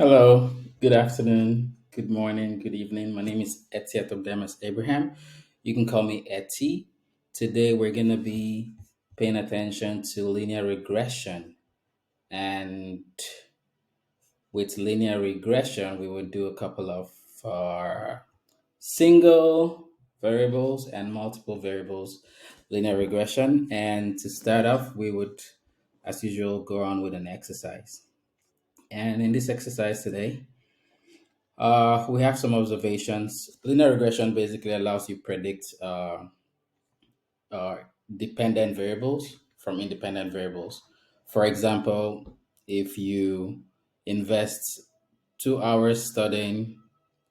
Hello, good afternoon, good morning, good evening. My name is Etiette Demas Abraham. You can call me Etty. Today we're going to be paying attention to linear regression. And with linear regression, we will do a couple of uh, single variables and multiple variables linear regression. And to start off, we would, as usual, go on with an exercise. And in this exercise today, we have some observations. Linear regression basically allows you predict uh, dependent variables from independent variables. For example, if you invest 2 hours studying,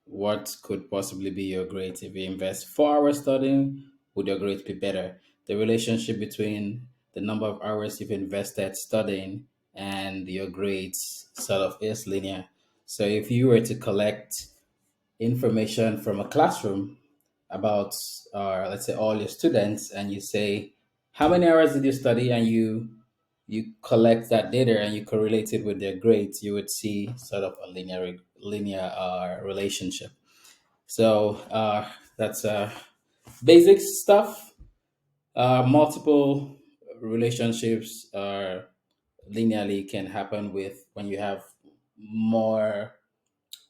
what could possibly be your grade? If you invest 4 hours studying, would your grade be better? The relationship between the number of hours you've invested studying and your grades sort of is linear. So if you were to collect information from a classroom about, let's say, all your students, and you say, how many hours did you study, and you collect that data and you correlate it with their grades, you would see sort of a linear relationship. So that's basic stuff. Multiple relationships linearly can happen with when you have more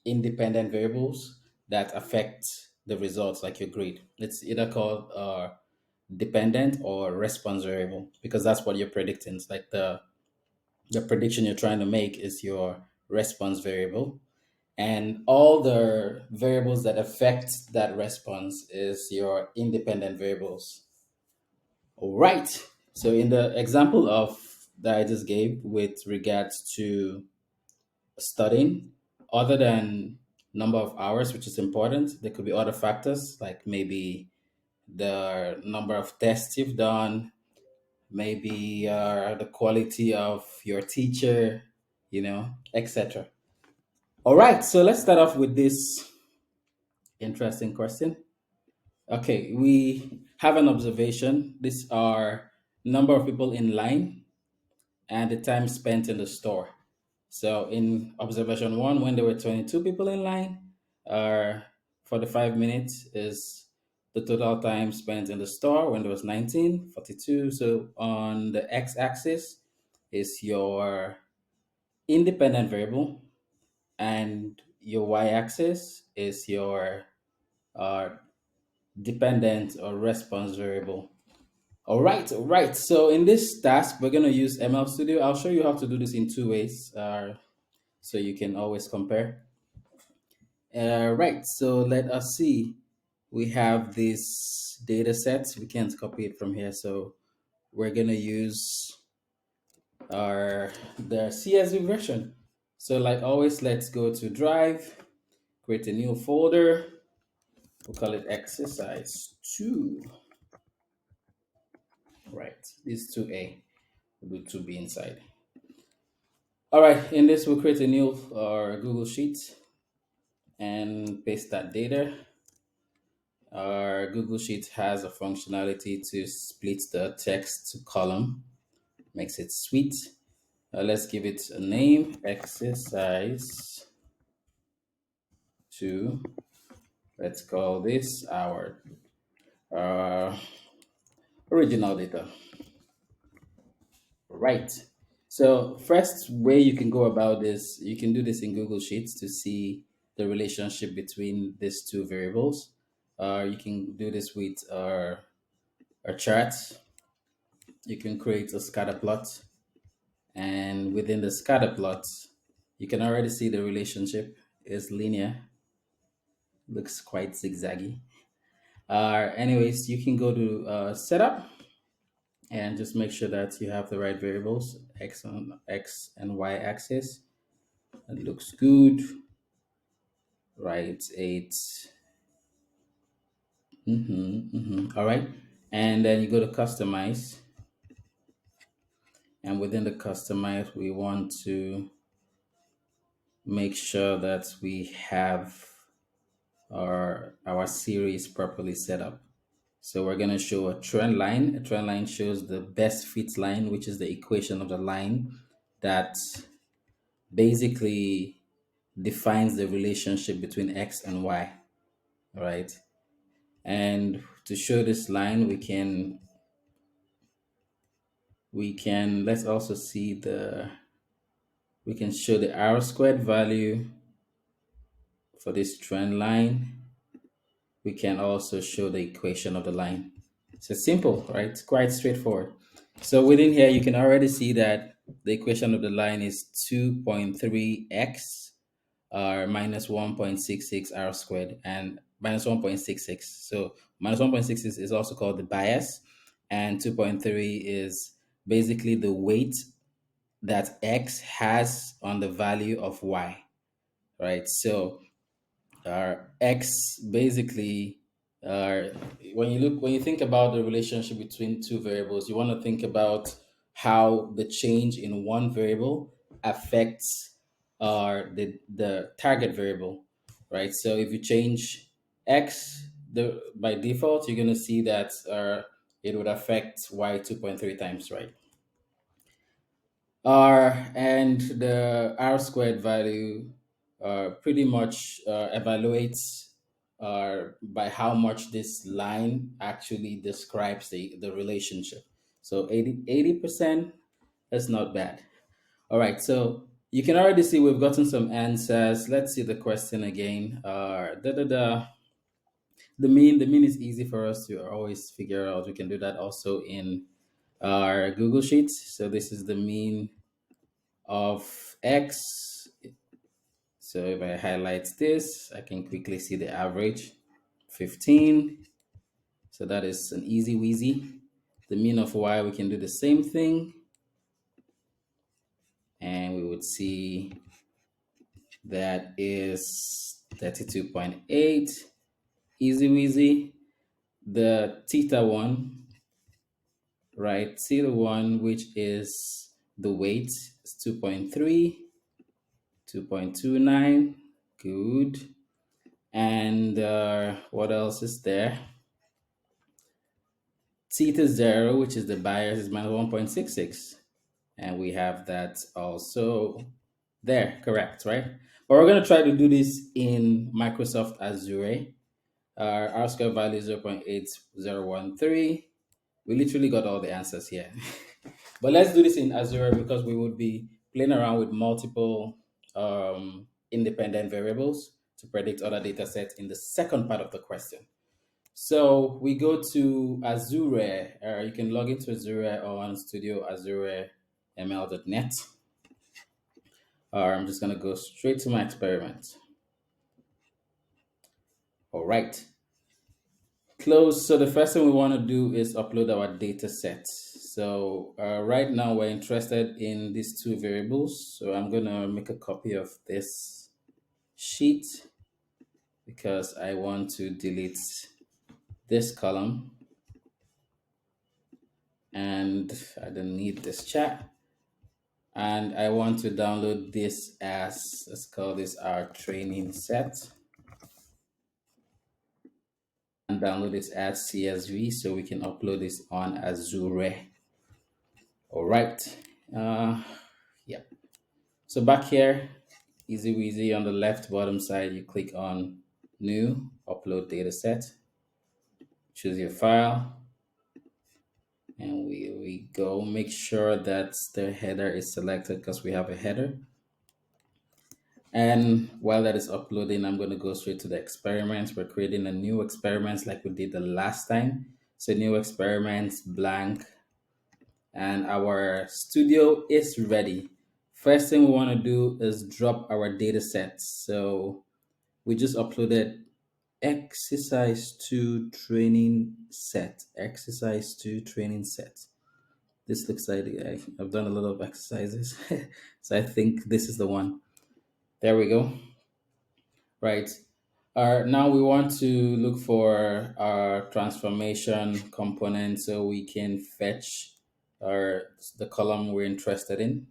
independent variables that affect the results, like your grade. It's either called dependent or response variable because that's what you're predicting. It's like the prediction you're trying to make is your response variable, and all the variables that affect that response is your independent variables. All right. So in the example of that I just gave with regards to studying, other than number of hours, which is important, there could be other factors like maybe the number of tests you've done, maybe the quality of your teacher, etc. All right, so let's start off with this interesting question. Okay, we have an observation. These are number of people in line and the time spent in the store. So in observation one, when there were 22 people in line, uh, 45 minutes is the total time spent in the store. When there was 19, 42. So on the x-axis is your independent variable, and your y-axis is your uh, dependent or response variable. All right, all right. So in this task, we're going to use ML Studio. I'll show you how to do this in two ways. So you can always compare. Right, so let us see. We have this data set. We can't copy it from here, so we're gonna use the CSV version. So like always, let's go to Drive, create a new folder. We'll call it exercise 2. Right, this is 2A. We'll do 2B inside. All right, in this, we'll create a new Google Sheet and paste that data. Our Google Sheet has a functionality to split the text to column, makes it sweet. Let's give it a name, exercise 2. Let's call this our uh, original data. Right. So first way you can go about this, you can do this in Google Sheets to see the relationship between these two variables. You can do this with a chart. You can create a scatter plot, and within the scatter plot, you can already see the relationship is linear. Looks quite zigzaggy. Anyways, you can go to setup and just make sure that you have the right variables, x and y axis. It looks good. Right, 8. All right, and then you go to customize, and within the customize, we want to make sure that we have our series properly set up. So we're going to show a trend line. A trend line shows the best fit line, which is the equation of the line that basically defines the relationship between x and y, right? And to show this line, we can let's also see the we can show the r squared value for this trend line. We can also show the equation of the line. So simple, right? Quite straightforward. So within here, you can already see that the equation of the line is 2.3x or minus 1.66 r squared and minus 1.66. So minus 1.66 is also called the bias, and 2.3 is basically the weight that x has on the value of y, right? So x basically uh, when you think about the relationship between two variables, you want to think about how the change in one variable affects the target variable, right? So if you change x, the by default you're going to see that it would affect y 2.3 times, right? And the r squared value pretty much evaluates by how much this line actually describes the relationship. So 80%, that's not bad. All right, so you can already see we've gotten some answers. Let's see the question again. The mean is easy for us to always figure out. We can do that also in our Google Sheets. So this is the mean of x. So if I highlight this, I can quickly see the average, 15. So that is an easy wheezy. The mean of y, we can do the same thing. And we would see that is 32.8, easy wheezy. The theta one, right? Theta one, which is the weight, is 2.3, 2.29, good. And what else is there? Theta zero, which is the bias, is minus 1.66. And we have that also there, correct, right? But we're going to try to do this in Microsoft Azure. Our R square value is 0.8013. We literally got all the answers here. But let's do this in Azure because we would be playing around with multiple independent variables to predict other data sets in the second part of the question. So we go to Azure. You can log into Azure on Studio Azure ML.net. I'm just going to go straight to my experiment. All right. Close. So the first thing we want to do is upload our data set. So right now we're interested in these two variables. So I'm going to make a copy of this sheet because I want to delete this column and I don't need this chat. And I want to download this as, let's call this our training set, and download this as CSV so we can upload this on Azure. All right. Yeah. So back here, easy weasy, on the left bottom side, you click on New, Upload Dataset, choose your file, and we go. Make sure that the header is selected because we have a header. And while that is uploading, I'm going to go straight to the experiments. We're creating a new experiment like we did the last time. So new experiments, blank, and our studio is ready. First thing we want to do is drop our data sets. So we just uploaded exercise 2 training set. Exercise 2 training set. This looks like I've done a lot of exercises. So I think this is the one. There we go. Right. Now we want to look for our transformation component so we can fetch the column we're interested in.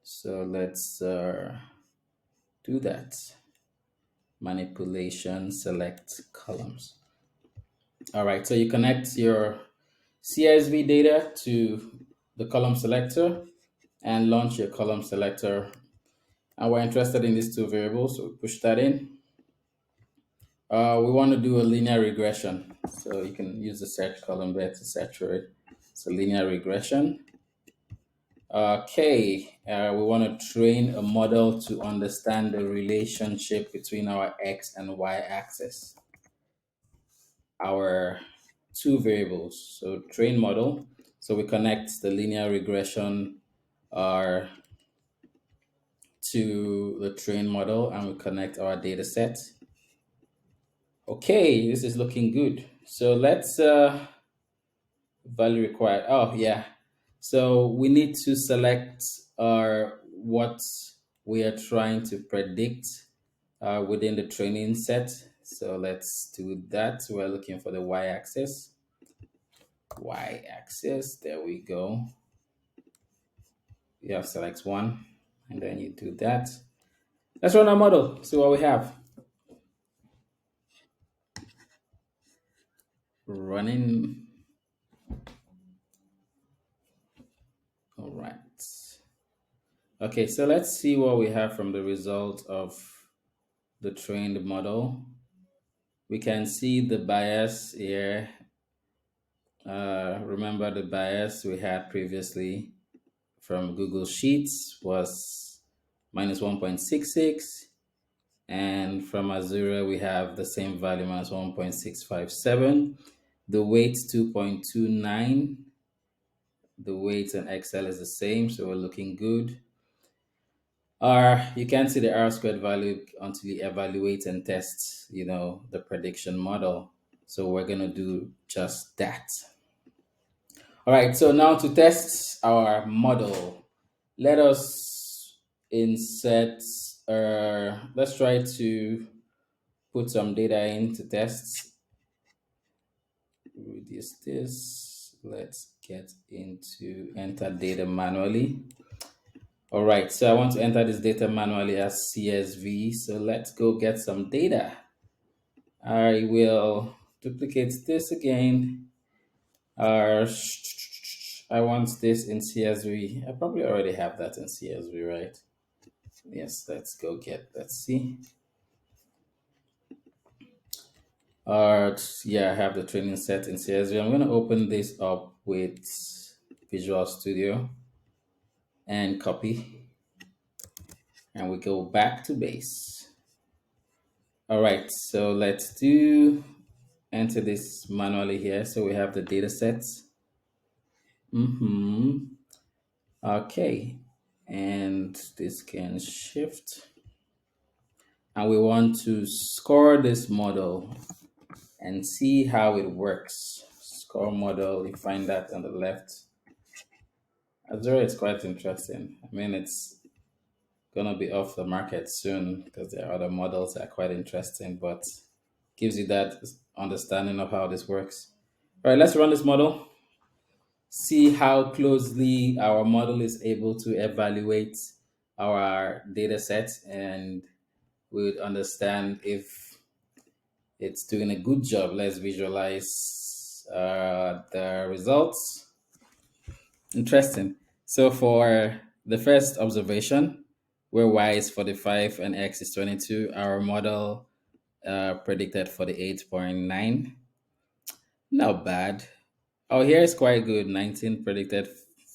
So let's do that. Manipulation, select columns. All right, so you connect your CSV data to the column selector and launch your column selector. And we're interested in these two variables, so we push that in. We want to do a linear regression, so you can use the search column there to search for it. So linear regression. Okay, we want to train a model to understand the relationship between our x and y axis, our two variables. So train model. So we connect the linear regression uh, to the train model and we connect our data set. Okay, this is looking good. So let's value required. Oh yeah. So we need to select our what we are trying to predict within the training set. So let's do that. We're looking for the y-axis. Y-axis. There we go. You have select one, and then you do that. Let's run our model. See what we have. Running. All right. Okay, so let's see what we have from the result of the trained model. We can see the bias here. Remember the bias we had previously from Google Sheets was minus 1.66, and from Azure we have the same value minus 1.657. The weight 2.29. The weight in Excel is the same, so we're looking good. You can't see the R squared value until you evaluate and test, the prediction model. So we're gonna do just that. All right, so now to test our model, let us insert, let's try to put some data in to test. Reduce this. Let's get into enter data manually. All right, so I want to enter this data manually as CSV. So let's go get some data. I will duplicate this again. I want this in CSV. I probably already have that in CSV, right? Yes, let's go let's see. Yeah, I have the training set in CSV. I'm going to open this up with Visual Studio and copy, and we go back to base. All right, so let's enter this manually here. So we have the data sets. Okay, and this can shift. And we want to score this model and see how it works. Score model, you find that on the left. Azure is quite interesting. I mean, it's gonna be off the market soon because there are other models that are quite interesting, but gives you that understanding of how this works. All right, let's run this model. See how closely our model is able to evaluate our data set, and we would understand if it's doing a good job. Let's visualize the results. Interesting. So for the first observation, where y is 45 and x is 22, our model predicted 48.9. Not bad. Oh, here is quite good. 19 predicted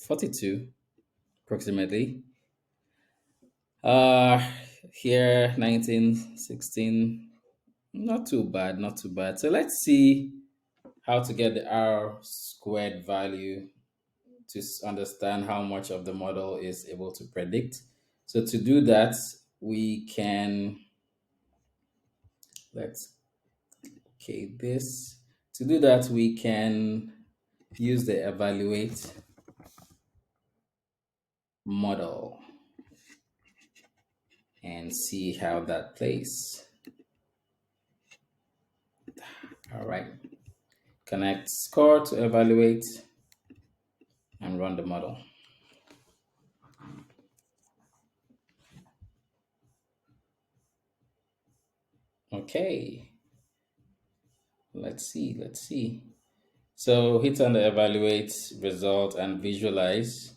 42 approximately. Uh, Here 19, 16. Not too bad, not too bad. So let's see how to get the R squared value to understand how much of the model is able to predict. So to do that, we can, let's, okay, this. To do that, we can use the evaluate model and see how that plays. All right. Connect score to evaluate and run the model. Okay. Let's see. So hit on the evaluate result and visualize.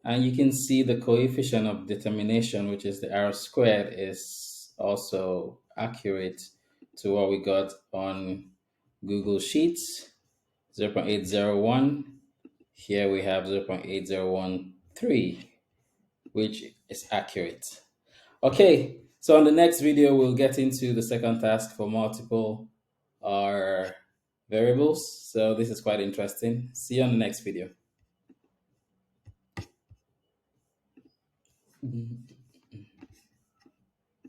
And you can see the coefficient of determination, which is the R squared, is also accurate to what we got on Google Sheets, 0.801. Here we have 0.8013, which is accurate. Okay, so on the next video, we'll get into the second task for multiple or variables. So this is quite interesting. See you on the next video.